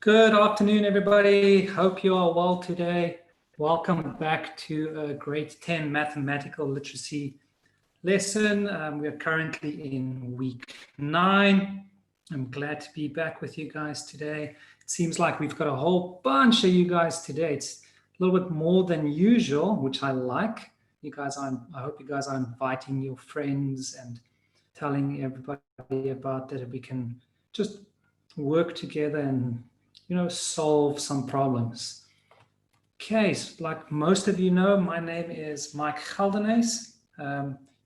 Good afternoon, everybody. Hope you are well today. Welcome back to a grade 10 mathematical literacy lesson. We are currently in week 9. I'm glad to be back with you guys today. It seems like we've got a whole bunch of you guys today. It's a little bit more than usual, which I like. I hope you guys are inviting your friends and telling everybody about that we can just work together and solve some problems. Okay, so like most of you know, my name is Mike Geldenhuys.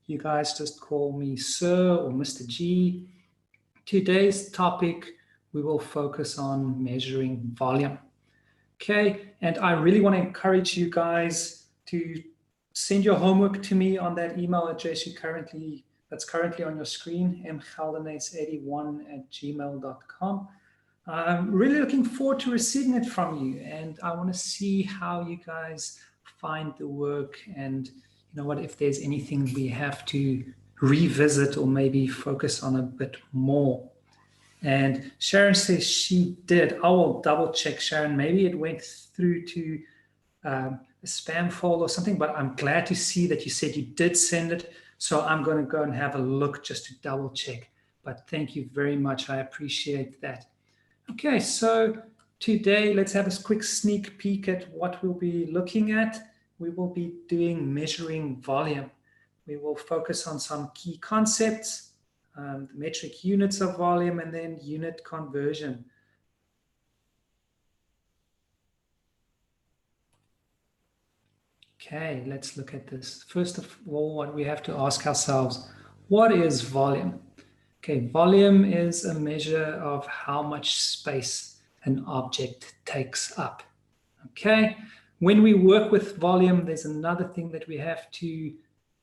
You guys just call me Sir or Mr. G. Today's topic, we will focus on measuring volume. Okay, and I really want to encourage you guys to send your homework to me on that email address that's currently on your screen, mgeldenhuys81@gmail.com. I'm really looking forward to receiving it from you, and I want to see how you guys find the work, and if there's anything we have to revisit or maybe focus on a bit more. And Sharon says she did. I will double check, Sharon. Maybe it went through to a spam folder or something, but I'm glad to see that you said you did send it. So I'm going to go and have a look just to double check. But thank you very much. I appreciate that. Okay, so today let's have a quick sneak peek at what we'll be looking at. We will be doing measuring volume. We will focus on some key concepts, the metric units of volume, and then unit conversion. Okay, let's look at this. First of all, what we have to ask ourselves, what is volume? Okay, volume is a measure of how much space an object takes up. Okay, when we work with volume, there's another thing that we have to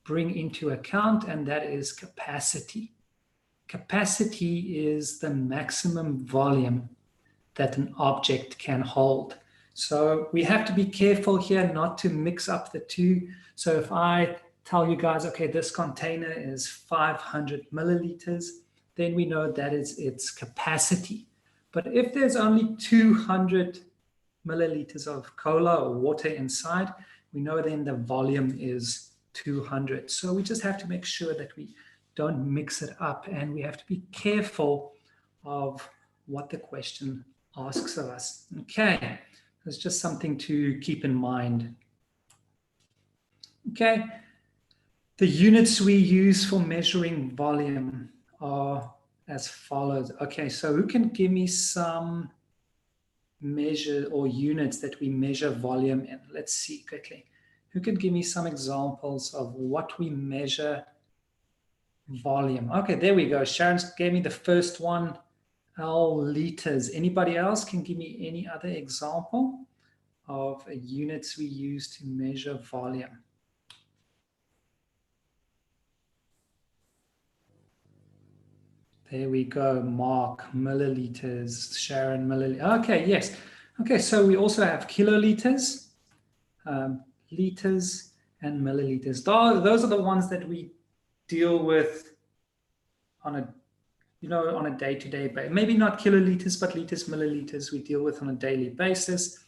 bring into account, and that is capacity. Capacity is the maximum volume that an object can hold. So we have to be careful here not to mix up the two. So if I tell you guys, okay, this container is 500 milliliters, then we know that is its capacity. But if there's only 200 milliliters of cola or water inside, we know then the volume is 200. So we just have to make sure that we don't mix it up, and we have to be careful of what the question asks of us. Okay, that's just something to keep in mind. Okay, the units we use for measuring volume are as follows. Okay, so who can give me some measure or units that we measure volume in? Let's see quickly. Who can give me some examples of what we measure volume? Okay, there we go. Sharon gave me the first one, L liters. Anybody else can give me any other example of units we use to measure volume? There we go. Mark, milliliters. Sharon, milliliters. Okay, yes. Okay, so we also have kiloliters, liters, and milliliters. Those are the ones that we deal with on a on a day-to-day basis. Maybe not kiloliters, but liters, milliliters we deal with on a daily basis.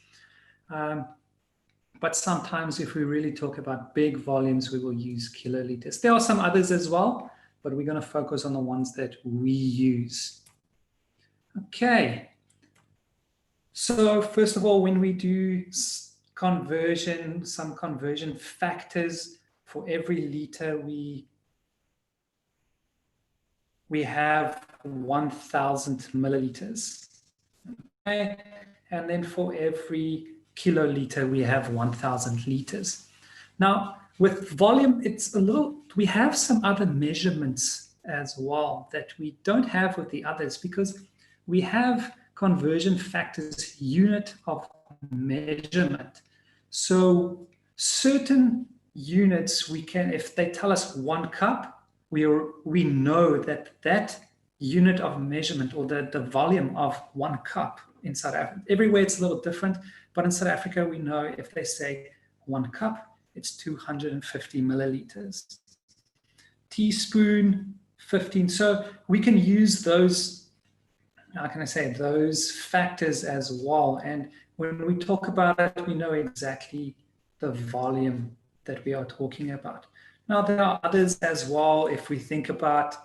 But sometimes if we really talk about big volumes, we will use kiloliters. There are some others as well, but we're going to focus on the ones that we use. Okay. So first of all, when we do conversion, some conversion factors, for every liter, we have 1,000 milliliters. Okay. And then for every kiloliter, we have 1,000 liters. Now, with volume, we have some other measurements as well that we don't have with the others, because we have conversion factors, unit of measurement. So certain units we can, if they tell us 1 cup, we know that unit of measurement, or the volume of 1 cup in South Africa. Everywhere it's a little different, but in South Africa we know if they say 1 cup, it's 250 milliliters. Teaspoon, 15. So we can use those how can I say, those factors as well. And when we talk about it, we know exactly the volume that we are talking about. Now, there are others as well. If we think about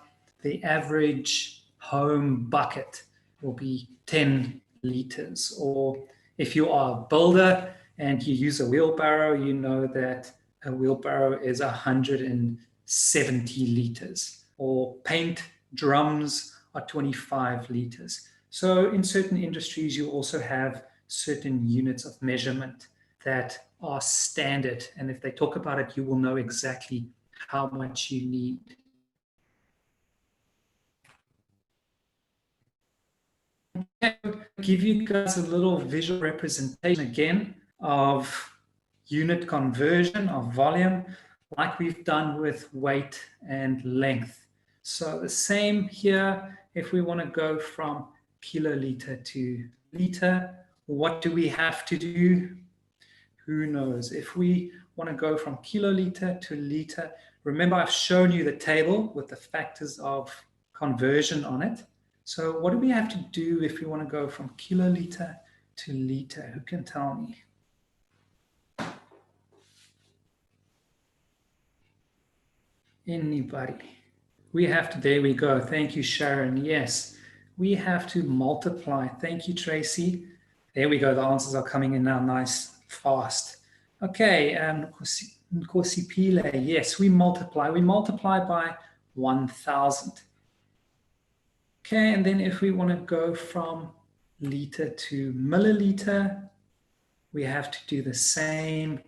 the average home bucket will be 10 liters, or if you are a builder and you use a wheelbarrow, you know that a wheelbarrow is 170 liters, or paint drums are 25 liters. So in certain industries, you also have certain units of measurement that are standard. And if they talk about it, you will know exactly how much you need. Okay, I'll give you guys a little visual representation again of unit conversion of volume, like we've done with weight and length. So the same here, if we want to go from kiloliter to liter, what do we have to do? Who knows? If we want to go from kiloliter to liter, remember I've shown you the table with the factors of conversion on it. So what do we have to do if we want to go from kiloliter to liter? Who can tell me? Anybody? We have to, there we go. Thank you, Sharon. Yes, we have to multiply. Thank you, Tracy. There we go. The answers are coming in now nice, fast. Okay, Nkosipile, yes, we multiply. We multiply by 1,000. Okay, and then if we want to go from liter to milliliter, we have to do the same,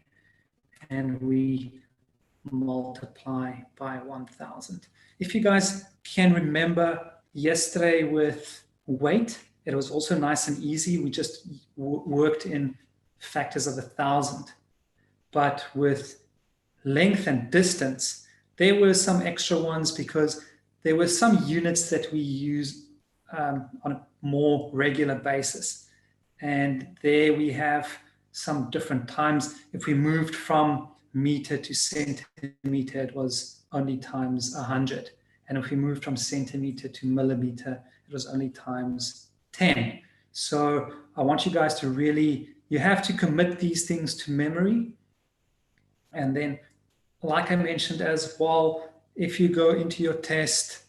and we multiply by 1,000. If you guys can remember yesterday with weight, it was also nice and easy. We just worked in factors of 1,000. But with length and distance, there were some extra ones because there were some units that we use on a more regular basis. And there we have some different times. If we moved from meter to centimeter, it was only times 100. And if we moved from centimeter to millimeter, it was only times 10. So I want you guys to really, you have to commit these things to memory. And then, like I mentioned as well, if you go into your test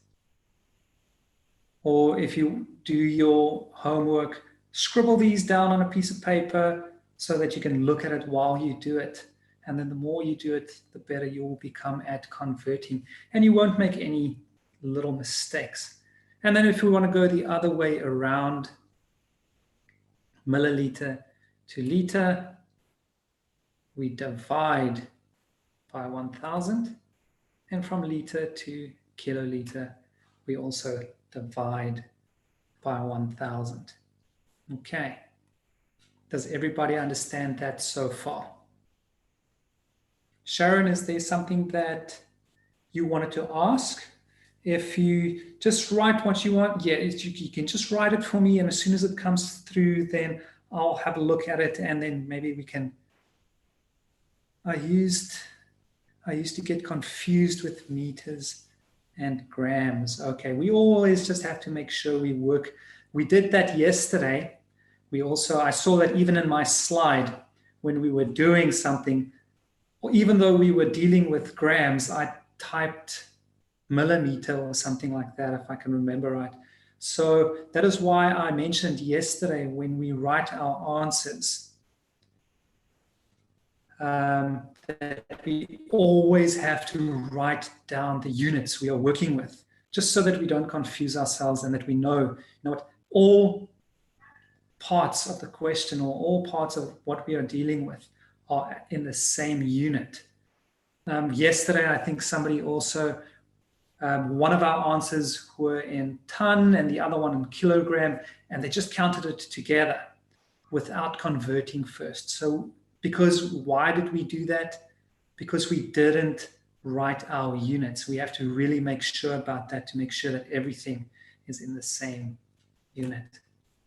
or if you do your homework, scribble these down on a piece of paper so that you can look at it while you do it. And then the more you do it, the better you will become at converting. And you won't make any little mistakes. And then if we want to go the other way around, milliliter to liter, we divide by 1,000. And from liter to kiloliter, we also divide by 1,000. Okay. Does everybody understand that so far? Sharon, is there something that you wanted to ask? If you just write what you want, yeah, you can just write it for me, and as soon as it comes through, then I'll have a look at it, and then maybe we can. I used to get confused with meters and grams. Okay, we always just have to make sure we work. We did that yesterday. I saw that even in my slide when we were doing something, even though we were dealing with grams, I typed millimeter or something like that, if I can remember right. So that is why I mentioned yesterday when we write our answers, that we always have to write down the units we are working with, just so that we don't confuse ourselves and that we know what all parts of the question or all parts of what we are dealing with are in the same unit. Yesterday, I think somebody also, one of our answers were in ton and the other one in kilogram, and they just counted it together without converting first. So because why did we do that? Because we didn't write our units. We have to really make sure about that to make sure that everything is in the same unit.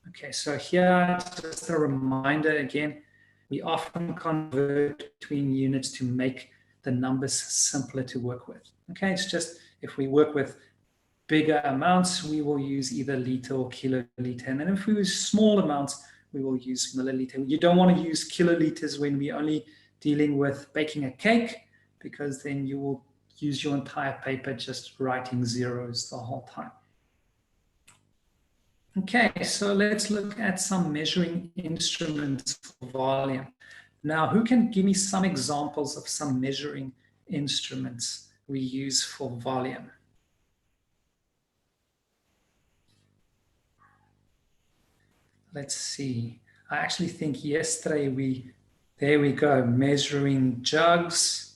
Okay, so here, just a reminder again, we often convert between units to make the numbers simpler to work with. Okay, it's just if we work with bigger amounts, we will use either liter or kiloliter. And then if we use small amounts, we will use milliliter. You don't want to use kiloliters when we're only dealing with baking a cake, because then you will use your entire paper just writing zeros the whole time. Okay, so let's look at some measuring instruments for volume. Now, who can give me some examples of some measuring instruments we use for volume? Let's see. I actually think yesterday there we go, measuring jugs.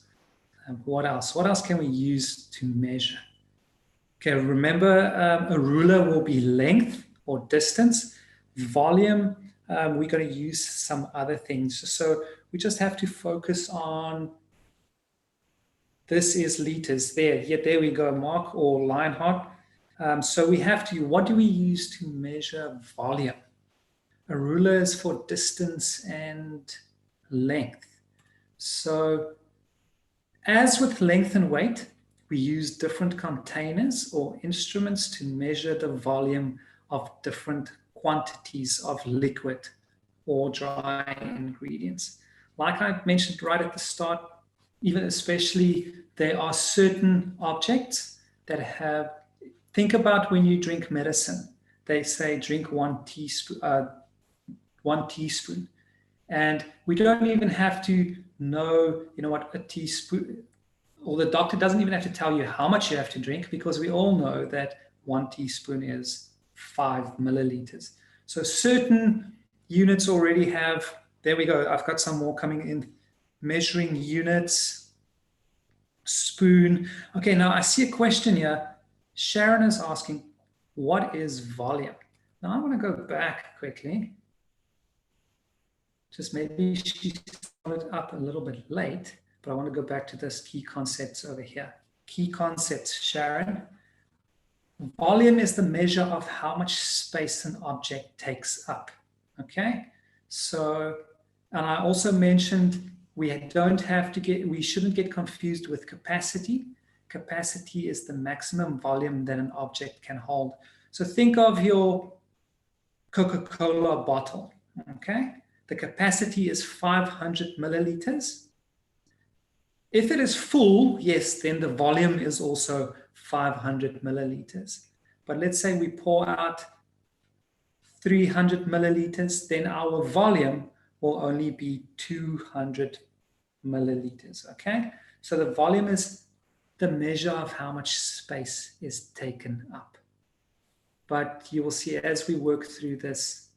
What else? What else can we use to measure? Okay, remember a ruler will be length or distance. Volume, we're going to use some other things. So we just have to focus on, this is liters there. Yeah, there we go, Mark or Lionheart. So we have to, what do we use to measure volume? A ruler is for distance and length. So as with length and weight, we use different containers or instruments to measure the volume of different quantities of liquid or dry ingredients. Like I mentioned right at the start, even especially, there are certain objects that have, think about when you drink medicine. They say drink 1 teaspoon. And we don't even have to know, what a teaspoon, or the doctor doesn't even have to tell you how much you have to drink, because we all know that 1 teaspoon is 5 milliliters. So certain units already have, there we go, I've got some more coming in, measuring units, spoon. Okay, now I see a question here. Sharon is asking, what is volume? Now I want to go back quickly. Just maybe she started up a little bit late, but I want to go back to this key concepts over here. Key concepts, Sharon. Volume is the measure of how much space an object takes up. Okay, so, and I also mentioned we shouldn't get confused with capacity. Capacity is the maximum volume that an object can hold. So think of your Coca-Cola bottle. Okay, the capacity is 500 milliliters. If it is full, yes, then the volume is also 500 milliliters. But let's say we pour out 300 milliliters, then our volume will only be 200 milliliters, okay? So the volume is the measure of how much space is taken up. But you will see as we work through this,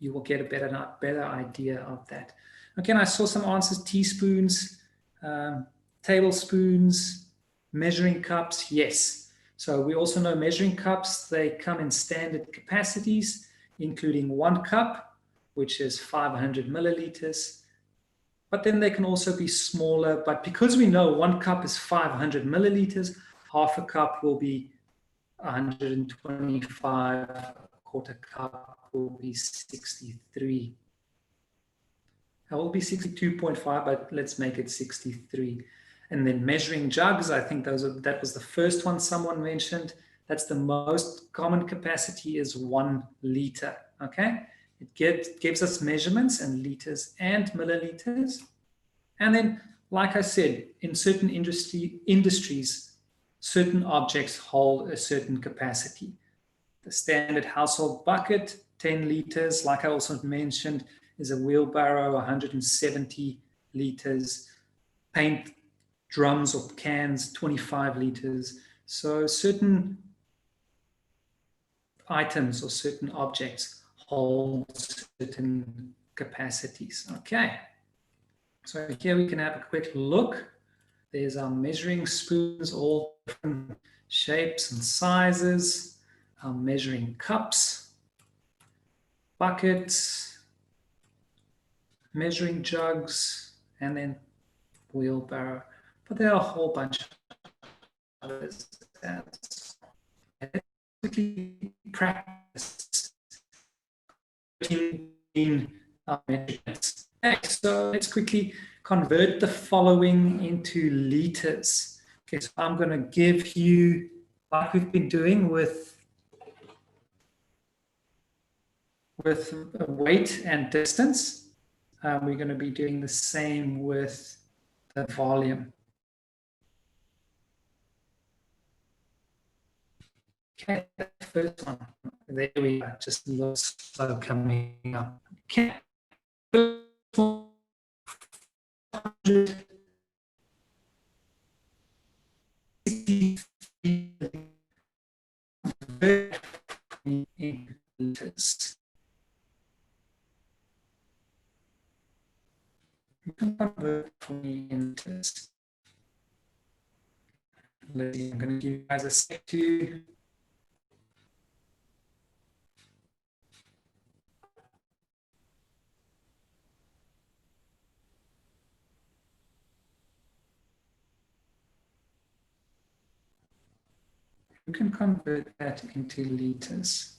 you will get a better idea of that. Okay, and I saw some answers, teaspoons, tablespoons, measuring cups, yes. So we also know measuring cups, they come in standard capacities, including 1 cup, which is 500 milliliters. But then they can also be smaller, but because we know 1 cup is 500 milliliters, half a cup will be 125, a quarter cup will be 63. It will be 62.5, but let's make it 63. And then measuring jugs, I think that was the first one someone mentioned. That's the most common capacity is 1 liter, okay? It gives us measurements in liters and milliliters. And then, like I said, in certain industries, certain objects hold a certain capacity. The standard household bucket, 10 liters, like I also mentioned, is a wheelbarrow, 170 liters. Paint drums or cans, 25 liters. So certain items or certain objects hold certain capacities. Okay, so here we can have a quick look. There's our measuring spoons, all different shapes and sizes, our measuring cups, buckets, measuring jugs, and then wheelbarrow. But there are a whole bunch of others. Quickly practice in our measurements. Okay, so let's quickly convert the following into liters. Okay, so I'm going to give you, like we've been doing with weight and distance, we're going to be doing the same with the volume. Okay, the first one. There we go. Just a little slow coming up. Okay. Liters. You can convert for me into liters. I'm going to give you guys a sec to you can convert that into liters.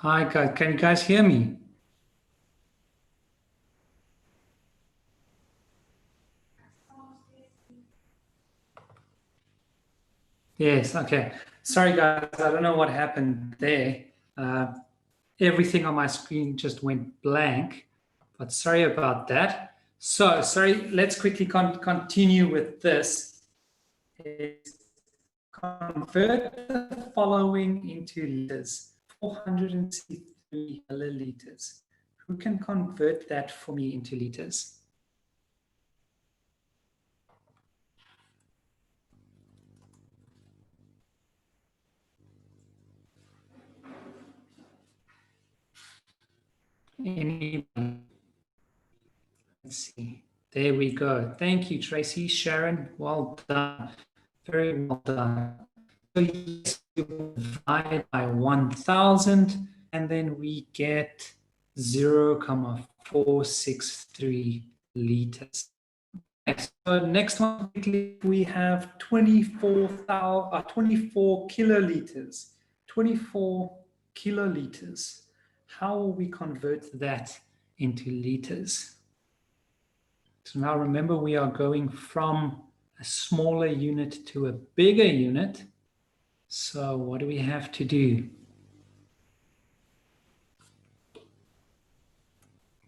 Hi guys, can you guys hear me? Yes, okay. Sorry guys, I don't know what happened there. Everything on my screen just went blank, but sorry about that. So, sorry, let's quickly continue with this. Convert the following into liters. 463 milliliters. Who can convert that for me into liters? Anyone? Let's see. There we go. Thank you, Tracy. Sharon, well done. Very well done. So yes, we divide by 1,000, and then we get 0.463 liters. So next one, we have 24 kiloliters. 24 kiloliters. How will we convert that into liters? So now remember, we are going from a smaller unit to a bigger unit. So what do we have to do?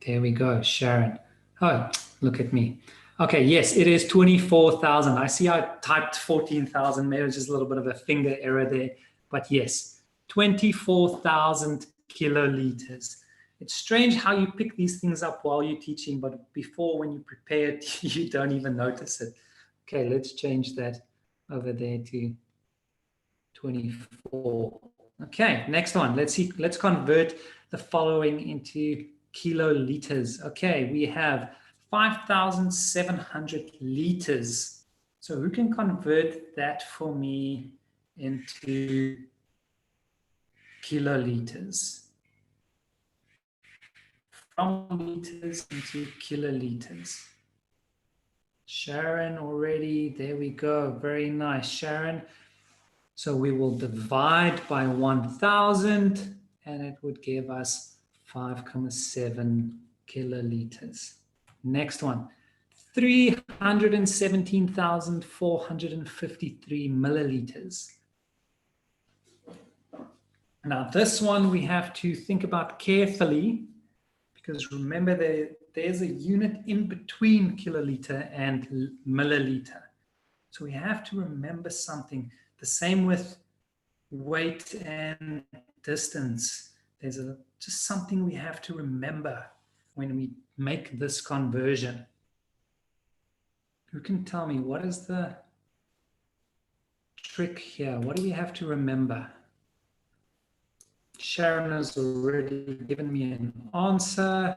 There we go, Sharon. Oh, look at me. Okay, yes, it is 24,000. I see I typed 14,000, maybe just a little bit of a finger error there. But yes, 24,000 kiloliters. It's strange how you pick these things up while you're teaching, but before when you prepare it, you don't even notice it. Okay, let's change that over there to 24. Okay, next one. Let's see. Let's convert the following into kiloliters. Okay, we have 5,700 liters. So who can convert that for me into kiloliters? From liters into kiloliters. Sharon already, there we go. Very nice, Sharon. So we will divide by 1,000 and it would give us 5.7 kiloliters. Next one, 317,453 milliliters. Now this one we have to think about carefully because remember there's a unit in between kiloliter and milliliter. So we have to remember something. The same with weight and distance. There's just something we have to remember when we make this conversion. Who can tell me what is the trick here? What do we have to remember? Sharon has already given me an answer.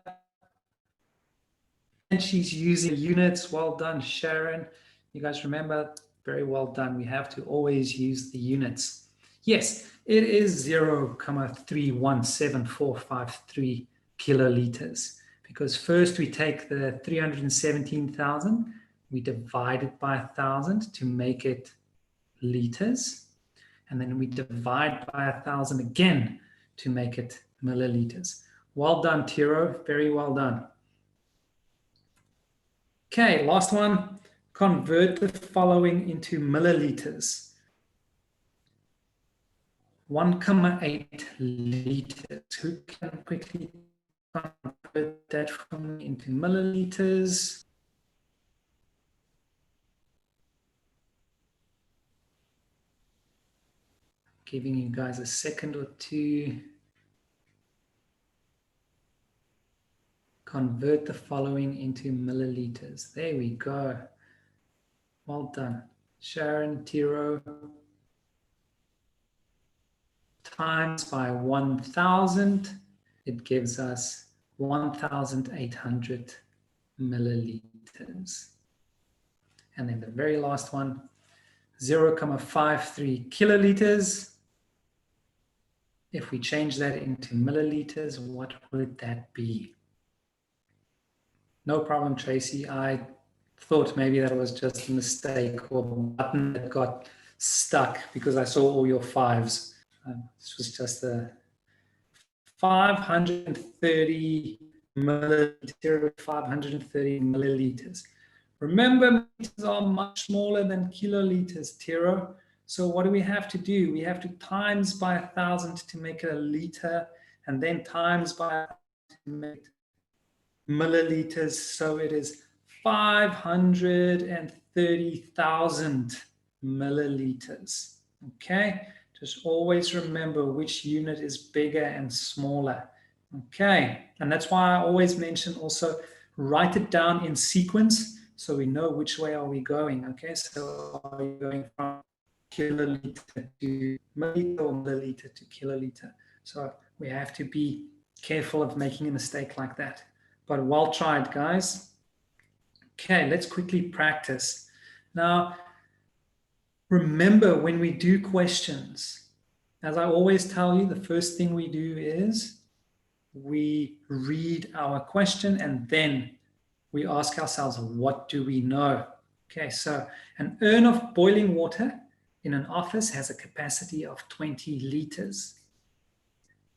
And she's using units. Well done, Sharon. You guys remember? Very well done. We have to always use the units. Yes, it is 0.317453 kiloliters. Because first we take the 317,000, we divide it by 1,000 to make it liters. And then we divide by 1,000 again to make it milliliters. Well done, Tiro. Very well done. Okay, last one. Convert the following into milliliters. 1.8 liters. Who can quickly convert that from into milliliters? Giving you guys a second or two. Convert the following into milliliters. There we go. Well done. Sharon, Tiro. Times by 1,000, it gives us 1,800 milliliters. And then the very last one, 0.53 kiloliters. If we change that into milliliters, what would that be? No problem, Tracy. I thought maybe that was just a mistake or a button that got stuck because I saw all your fives. This was just a 530 milliliter, 530 milliliters. Remember, meters are much smaller than kiloliters, Tiro. So what do we have to do? We have to times by 1,000 to make it a liter, and then times by to make milliliters. So it is 530,000 milliliters. Okay. Just always remember which unit is bigger and smaller. Okay, and that's why I always mention also write it down in sequence so we know which way are we going. Okay, so are you going from kiloliter to milliliter or milliliter to kiloliter? So we have to be careful of making a mistake like that. But well tried, guys. Okay, let's quickly practice. Now, remember, when we do questions, as I always tell you, the first thing we do is we read our question and then we ask ourselves, what do we know? Okay, so an urn of boiling water in an office has a capacity of 20 liters.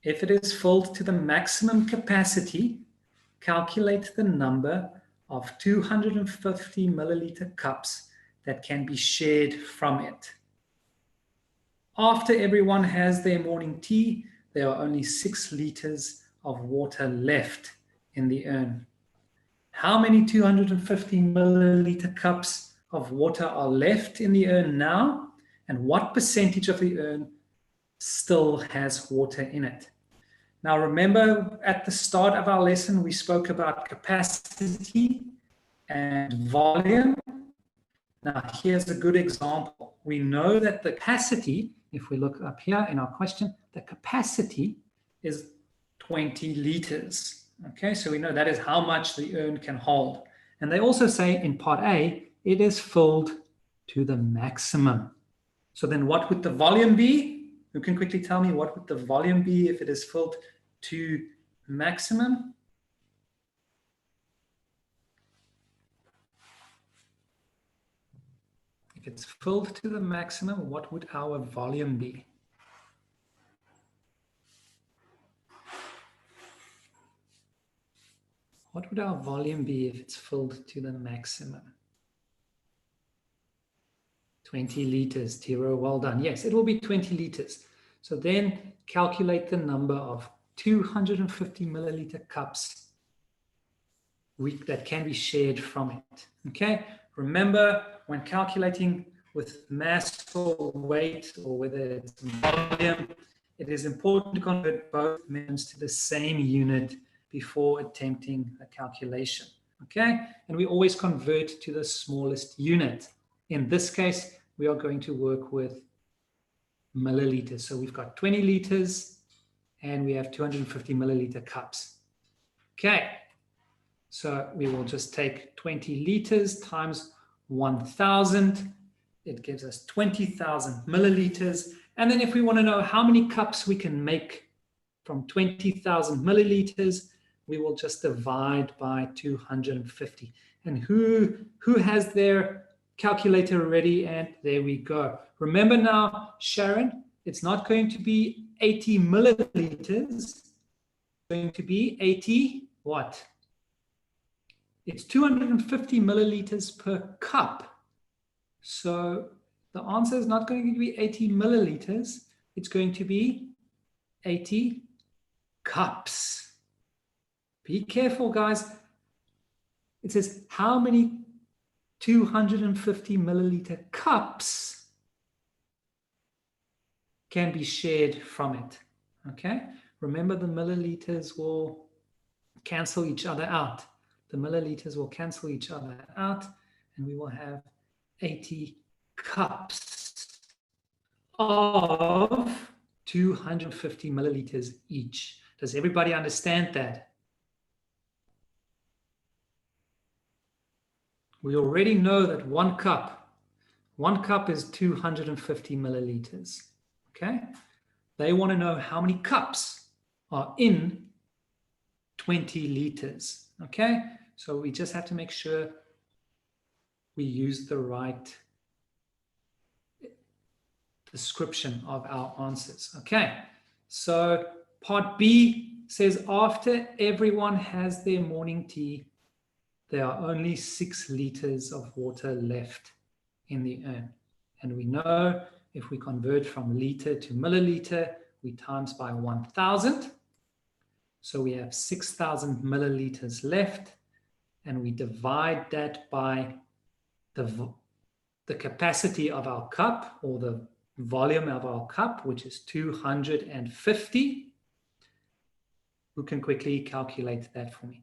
If it is filled to the maximum capacity, calculate the number of 250 milliliter cups that can be shared from it. After everyone has their morning tea, there are only 6 liters of water left in the urn. How many 250 milliliter cups of water are left in the urn now? And what percentage of the urn still has water in it? Now remember, at the start of our lesson, we spoke about capacity and volume. Now, here's a good example. We know that the capacity, if we look up here in our question, the capacity is 20 liters. Okay, so we know that is how much the urn can hold. And they also say in part A, it is filled to the maximum. So then what would the volume be? Who can quickly tell me what would the volume be if it is filled to maximum? If it's filled to the maximum, what would our volume be? What would our volume be if it's filled to the maximum? 20 liters, Tiro, well done. Yes, it will be 20 liters. So then calculate the number of 250 milliliter cups that can be shared from it. Okay, remember when calculating with mass or weight, or whether it's volume, it is important to convert both measurements to the same unit before attempting a calculation. Okay, and we always convert to the smallest unit. In this case, we are going to work with milliliters. So we've got 20 liters and we have 250 milliliter cups. Okay, so we will just take 20 liters times 1,000. It gives us 20,000 milliliters. And then if we want to know how many cups we can make from 20,000 milliliters, we will just divide by 250. And who has their calculator ready? And there we go. Remember now, Sharon, it's not going to be 80 milliliters. It's going to be 80 what? It's 250 milliliters per cup. So the answer is not going to be 80 milliliters. It's going to be 80 cups. Be careful, guys. It says how many 250 milliliter cups can be shared from it. Okay, remember the milliliters will cancel each other out. The milliliters will cancel each other out, and we will have 80 cups of 250 milliliters each. Does everybody understand that? We already know that one cup is 250 milliliters. Okay, they want to know how many cups are in 20 liters. Okay, so we just have to make sure we use the right description of our answers. Okay, so part B says after everyone has their morning tea, there are only 6 liters of water left in the urn. And we know if we convert from liter to milliliter, we times by 1,000. So we have 6,000 milliliters left, and we divide that by the capacity of our cup, or the volume of our cup, which is 250. Who can quickly calculate that for me?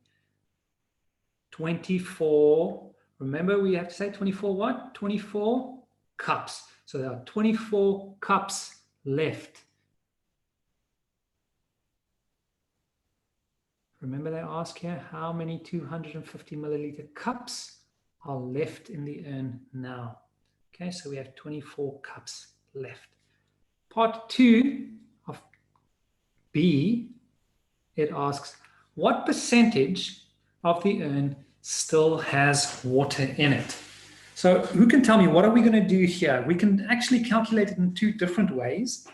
24, remember we have to say 24 what? 24 cups. So there are 24 cups left. Remember they ask here how many 250 milliliter cups are left in the urn now. Okay, so we have 24 cups left. Part 2 of B, it asks what percentage of the urn still has water in it. So who can tell me, what are we going to do here? We can actually calculate it in 2 different ways.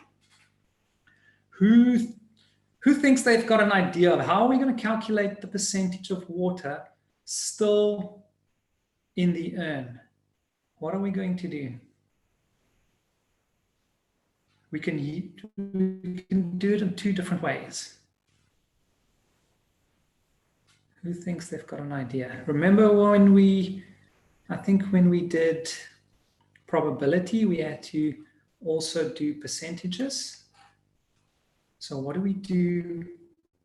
Who thinks they've got an idea of how are we going to calculate the percentage of water still in the urn? What are we going to do? We can do it in 2 different ways. Who thinks they've got an idea? Remember when I think when we did probability, we had to also do percentages. So what do we do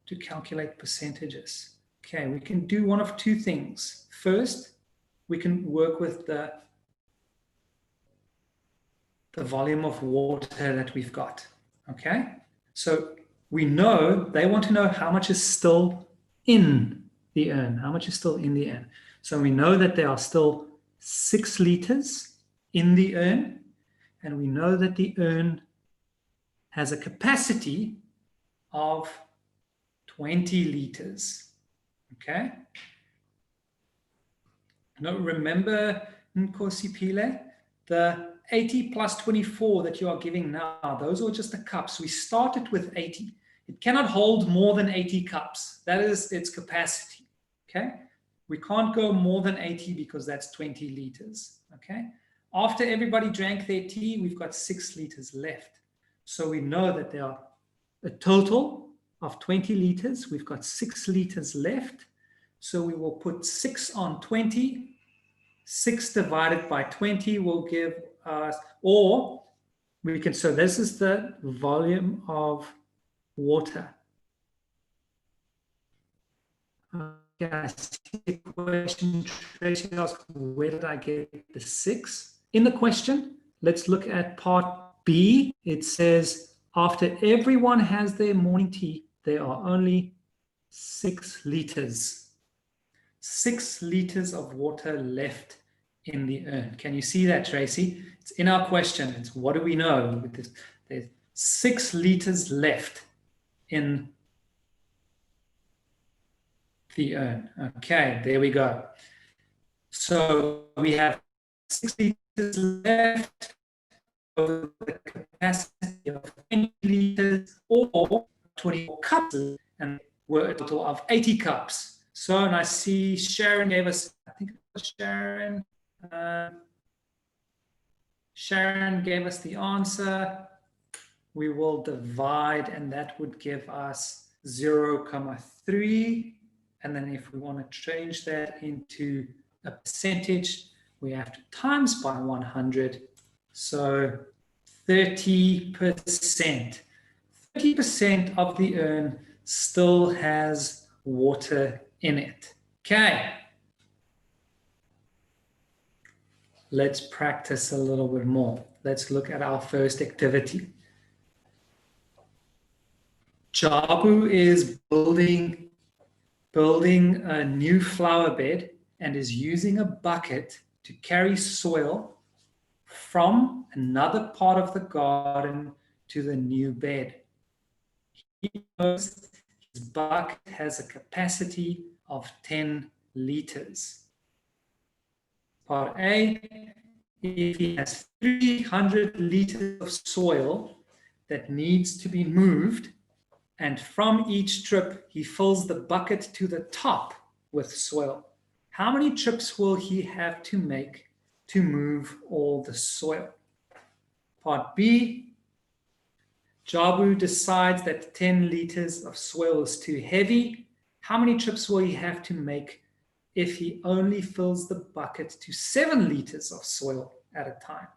to calculate percentages? Okay, we can do one of 2 things. First, we can work with the volume of water that we've got. Okay, so we know they want to know how much is still in the urn. How much is still in the urn? So we know that there are still 6 liters in the urn, and we know that the urn has a capacity of 20 liters. Okay? Now remember, Nkosi Pile, the 80 plus 24 that you are giving now, those are just the cups. We started with 80. It cannot hold more than 80 cups. That is its capacity. Okay? We can't go more than 80 because that's 20 liters. Okay? After everybody drank their tea, we've got 6 liters left. So we know that there are a total of 20 liters. We've got 6 liters left. So we will put 6 on 20. 6 divided by 20 will give us, or we can, so this is the volume of water. Okay, I see a question. Tracy asked, where did I get the 6? In the question, let's look at part B. It says, after everyone has their morning tea, there are only 6 liters. 6 liters of water left in the urn. Can you see that, Tracy? It's in our question. It's what do we know? There's 6 liters left in the urn. Okay, there we go. So we have 6 liters left of the capacity of 20 liters or 24 cups, and we're a total of 80 cups. So, and I see Sharon gave us, I think it was Sharon. Sharon gave us the answer. We will divide, and that would give us 0.3. And then if we want to change that into a percentage, we have to times by 100. So 30%. 30% of the urn still has water in it. Okay. Let's practice a little bit more. Let's look at our first activity. Jabu is building a new flower bed and is using a bucket to carry soil from another part of the garden to the new bed. He knows his bucket has a capacity of 10 liters. Part A, if he has 300 liters of soil that needs to be moved, and from each trip he fills the bucket to the top with soil, how many trips will he have to make to move all the soil? Part B, Jabu decides that 10 liters of soil is too heavy. How many trips will he have to make if he only fills the bucket to 7 liters of soil at a time?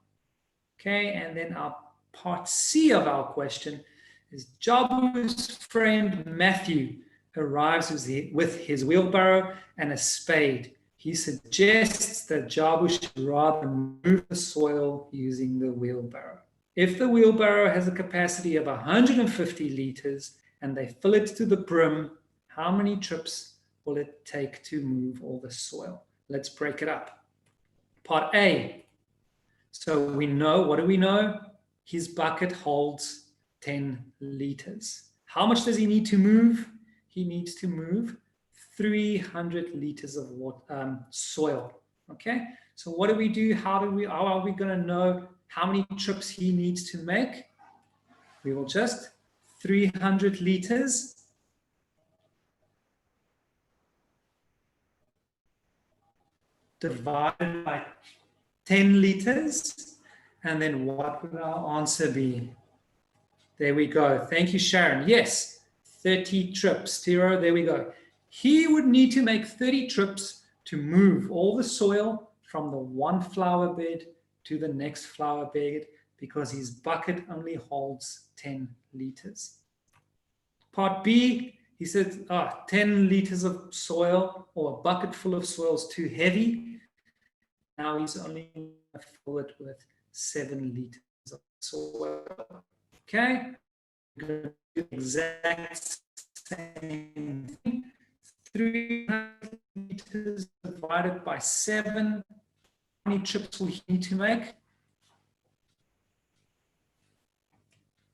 Okay, and then our part C of our question is Jabu's friend Matthew arrives with his wheelbarrow and a spade. He suggests that Jabu should rather move the soil using the wheelbarrow. If the wheelbarrow has a capacity of 150 liters and they fill it to the brim, how many trips will it take to move all the soil? Let's break it up. Part A. So we know, what do we know? His bucket holds 10 liters. How much does he need to move? He needs to move 300 liters of water, soil. Okay, so what do we do? How are we going to know how many trips he needs to make? We will just 300 liters divided by 10 liters, and then what would our answer be? There we go. Thank you, Sharon. Yes, 30 trips. Tiro, there we go. He would need to make 30 trips to move all the soil from the one flower bed to the next flower bed because his bucket only holds 10 liters. Part B, he said 10 liters of soil or a bucket full of soil is too heavy. Now he's only going to fill it with 7 liters of soil. Okay, we're going to do the exact same thing. 300 liters divided by 7. How many trips will he need to make?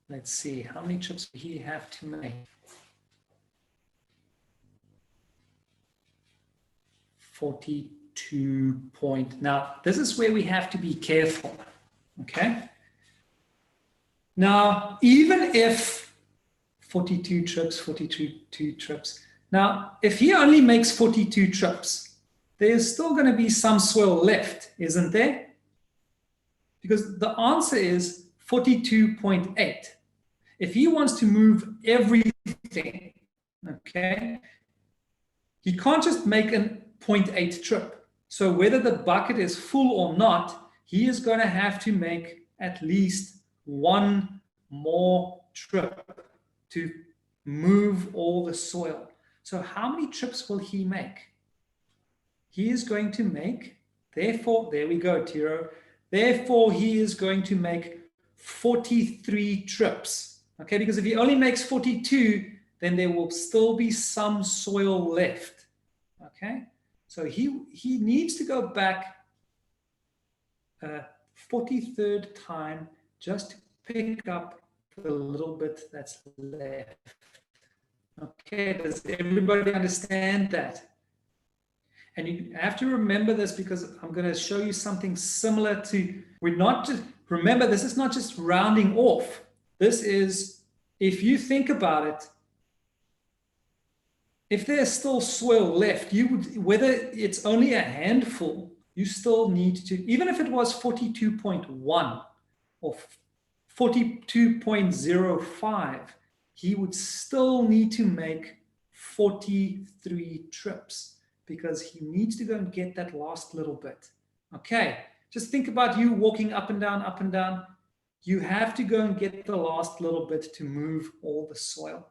Let's see, how many trips will he have to make? 42 point. Now, this is where we have to be careful, okay? Now, even if 42 trips. Now, if he only makes 42 trips, there's still going to be some soil left, isn't there? Because the answer is 42.8. If he wants to move everything, okay, he can't just make a 0.8 trip. So whether the bucket is full or not, he is going to have to make at least one more trip to move all the soil. So how many trips will he make? He is going to make, therefore, there we go, Tiro. Therefore, he is going to make 43 trips. Okay, because if he only makes 42, then there will still be some soil left. Okay, so he needs to go back a 43rd time just to pick up the little bit that's left. Okay, does everybody understand that? And you have to remember this because I'm going to show you something similar to, we're not just, remember, this is not just rounding off. This is, if you think about it, if there's still soil left, you would, whether it's only a handful, you still need to, even if it was 42.1 or 42.05, he would still need to make 43 trips because he needs to go and get that last little bit. Okay, just think about you walking up and down, up and down. You have to go and get the last little bit to move all the soil.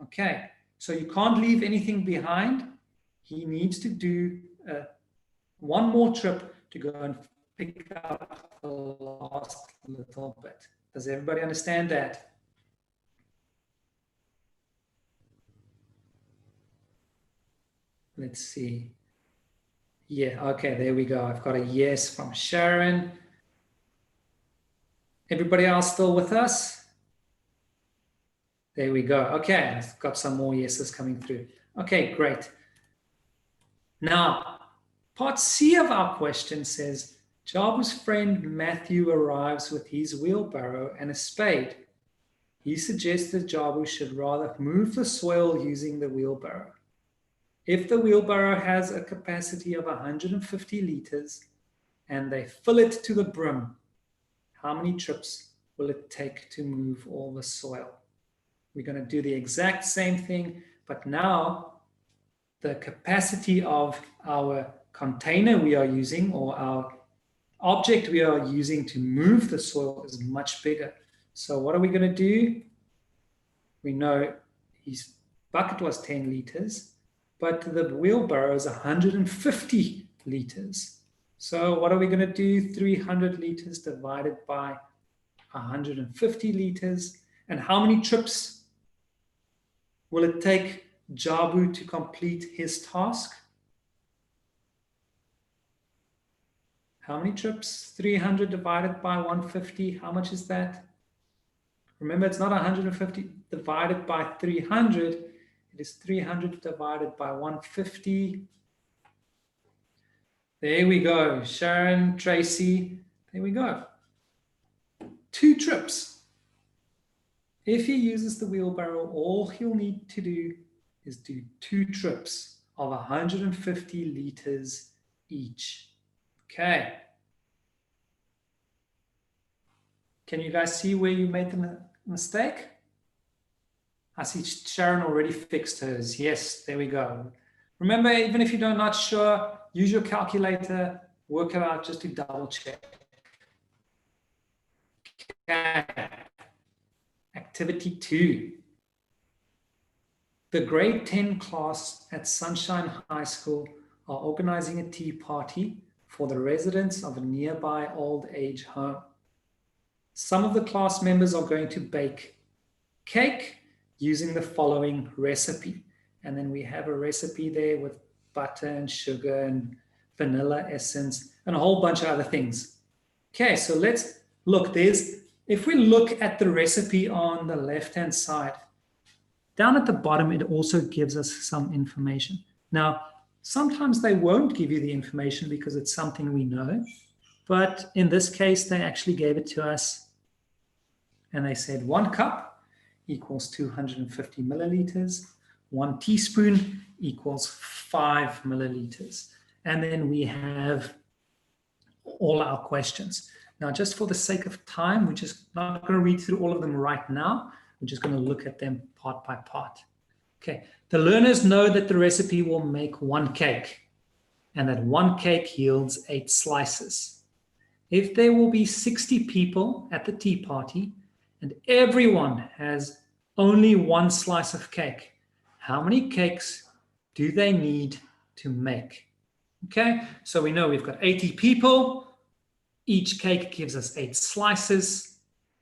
Okay, so you can't leave anything behind. He needs to do one more trip to go and pick up the last little bit. Does everybody understand that? Let's see. Yeah, okay, there we go. I've got a yes from Sharon. Everybody else still with us? There we go. Okay, I've got some more yeses coming through. Okay, great. Now, part C of our question says, Jabu's friend Matthew arrives with his wheelbarrow and a spade. He suggests that Jabu should rather move the soil using the wheelbarrow. If the wheelbarrow has a capacity of 150 liters and they fill it to the brim, how many trips will it take to move all the soil? We're going to do the exact same thing, but now the capacity of our container we are using or our object we are using to move the soil is much bigger. So what are we going to do? We know his bucket was 10 liters, but the wheelbarrow is 150 liters. So what are we going to do? 300 liters divided by 150 liters. And how many trips will it take Jabu to complete his task? How many trips? 300 divided by 150. How much is that? Remember, it's not 150 divided by 300. It is 300 divided by 150. There we go. Sharon, Tracy, there we go. 2 trips. If he uses the wheelbarrow, all he'll need to do is do 2 trips of 150 liters each. Okay. Can you guys see where you made the mistake? I see Sharon already fixed hers. Yes, there we go. Remember, even if you're not sure, use your calculator, work it out just to double check. Okay. Activity 2. The grade 10 class at Sunshine High School are organizing a tea party for the residents of a nearby old age home. Some of the class members are going to bake cake using the following recipe. And then we have a recipe there with butter and sugar and vanilla essence and a whole bunch of other things. Okay, so let's look. If we look at the recipe on the left-hand side, down at the bottom, it also gives us some information. Now, sometimes they won't give you the information because it's something we know, but in this case, they actually gave it to us and they said 1 cup equals 250 milliliters, 1 teaspoon equals 5 milliliters. And then we have all our questions. Now, just for the sake of time, we're just not going to read through all of them right now. We're just going to look at them part by part. Okay, the learners know that the recipe will make 1 cake and that 1 cake yields 8 slices. If there will be 60 people at the tea party and everyone has only 1 slice of cake, how many cakes do they need to make? Okay, so we know we've got 80 people. Each cake gives us 8 slices.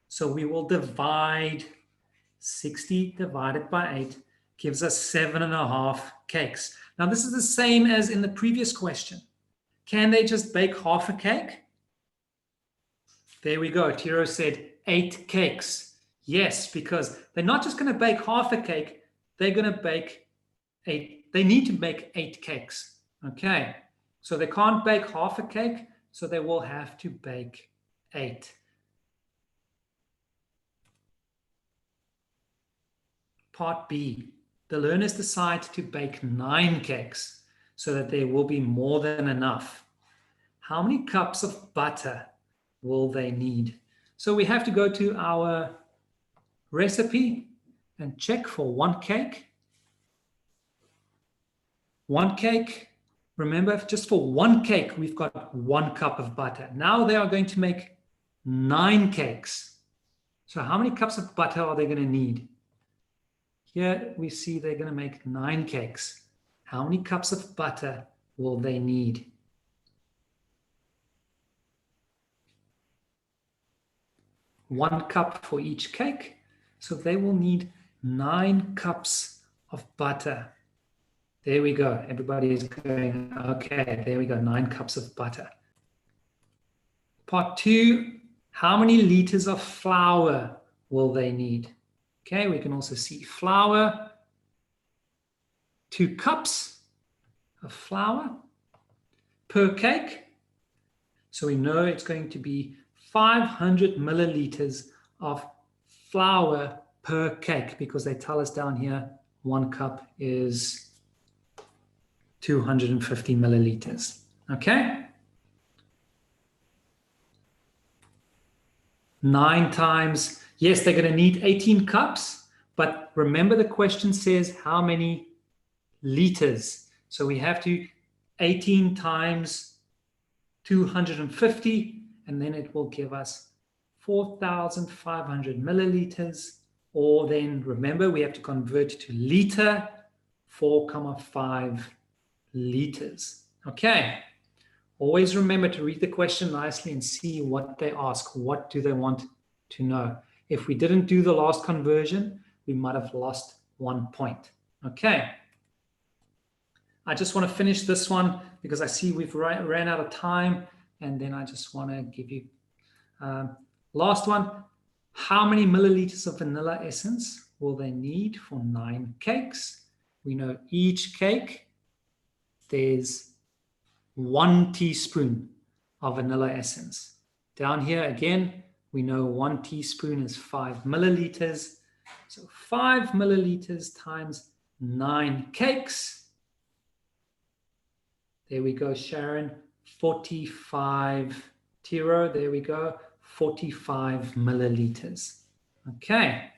So we will divide 60 divided by 8 gives us 7.5 cakes. Now this is the same as in the previous question. Can they just bake half a cake? There we go. Tiro said 8 cakes. Yes, because they're not just going to bake half a cake. They're going to bake 8. They need to make 8 cakes. Okay. So they can't bake half a cake. So they will have to bake 8. Part B. The learners decide to bake 9 cakes so that there will be more than enough. How many cups of butter will they need? So we have to go to our recipe and check for 1 cake. 1 cake. Remember, just for 1 cake, we've got 1 cup of butter. Now they are going to make 9 cakes. So how many cups of butter are they going to need? Here we see they're going to make 9 cakes. How many cups of butter will they need? One cup for each cake. So they will need 9 cups of butter. There we go. Everybody is going, okay, there we go, 9 cups of butter. Part 2, how many liters of flour will they need? Okay, we can also see flour, 2 cups of flour per cake. So we know it's going to be 500 milliliters of flour per cake because they tell us down here 1 cup is 250 milliliters. Okay? 9 times, yes, they're going to need 18 cups, but remember the question says how many liters. So we have to 18 times 250, and then it will give us 4,500 milliliters, or then remember we have to convert to liter, 4,5 liters. Okay. Always remember to read the question nicely and see what they ask. What do they want to know? If we didn't do the last conversion, we might have lost 1 point. Okay. I just want to finish this one because I see we've ran out of time, and then I just want to give you last one. How many milliliters of vanilla essence will they need for 9 cakes? We know each cake, there's 1 teaspoon of vanilla essence. Down here again, we know 1 teaspoon is 5 milliliters. So 5 milliliters times 9 cakes. There we go, Sharon. 45, Tiro, there we go. 45 milliliters. Okay.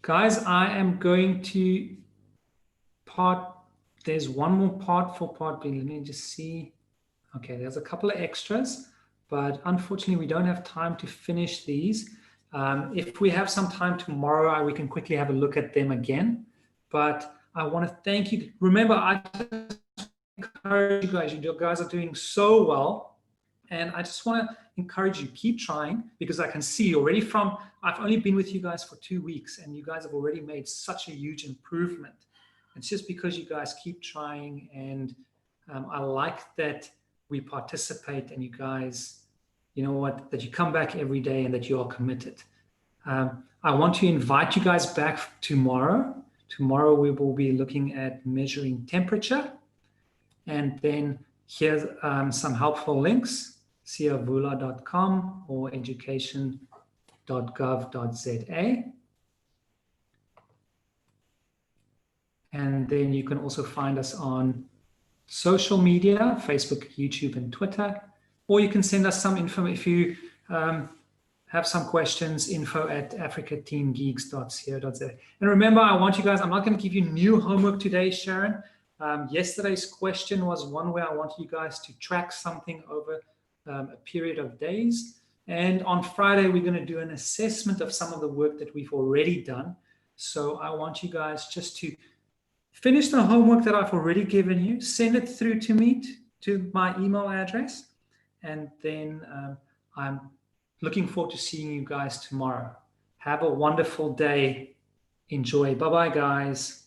Guys, I am going to there's one more part for part B. Let me just see. Okay, there's a couple of extras, but unfortunately we don't have time to finish these. If we have some time tomorrow, we can quickly have a look at them again. But I want to thank you. Remember, I just encourage you guys. You guys are doing so well. And I just want to encourage you, keep trying, because I can see already I've only been with you guys for 2 weeks, and you guys have already made such a huge improvement. It's just because you guys keep trying, and I like that we participate, and you guys, you know what, that you come back every day and that you are committed. I want to invite you guys back tomorrow. Tomorrow we will be looking at measuring temperature, and then here's some helpful links: siavula.com or education.gov.za. And then you can also find us on social media, Facebook, YouTube, and Twitter. Or you can send us some info if you have some questions, info@africateamgeeks.co.za. And remember, I want you guys, I'm not going to give you new homework today, Sharon. Yesterday's question was one where I want you guys to track something over a period of days. And on Friday, we're going to do an assessment of some of the work that we've already done. So I want you guys just to finish the homework that I've already given you, send it through to me, to my email address, and then I'm looking forward to seeing you guys tomorrow. Have a wonderful day. Enjoy. Bye-bye, guys.